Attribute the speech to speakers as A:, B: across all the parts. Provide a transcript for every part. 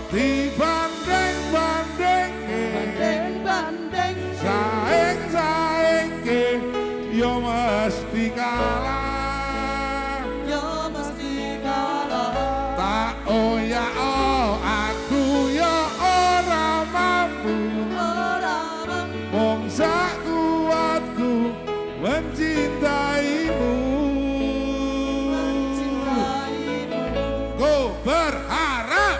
A: dibanding-banding saing yo mesti kalah tak ya aku ya ora mampu wong sak kuatku mencintaimu ku berharap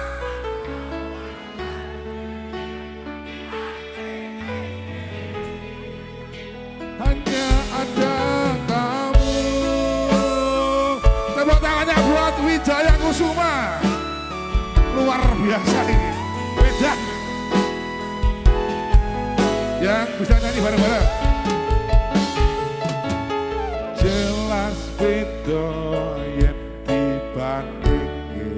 A: hanya ada kamu. Tepuk tangannya buat Wijaya Kusuma, luar biasa ini, beda yang bisa nyanyi bareng-bareng. Jelas beda yen dibandingke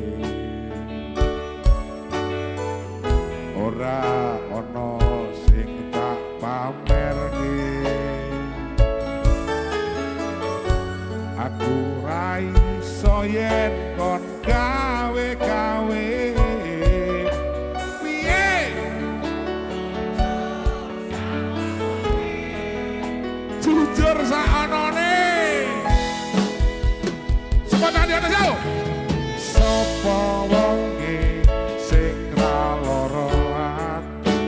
A: ora ono sing tak pamerke aku ra iso yen kon gawe-gawe piye jujur saanone sepotan di atas jauh sapa wonge sing ra lara ati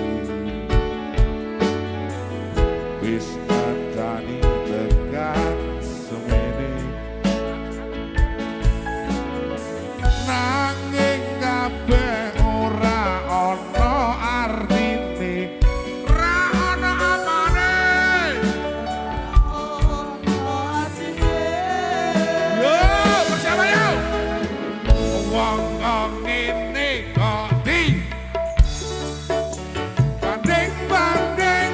A: wis ngandani tekan semene nanging kabeh ora ana artine ra ana apane yo bersama yo wong ngene kok di banding-banding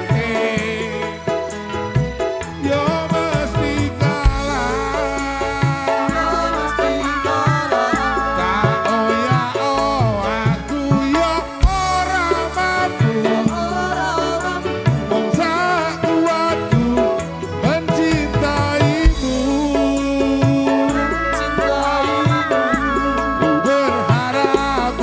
A: yo mesti kalah tak ya aku yo ora mampu wong sak kuatku mencintaimu ku berharap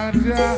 A: ada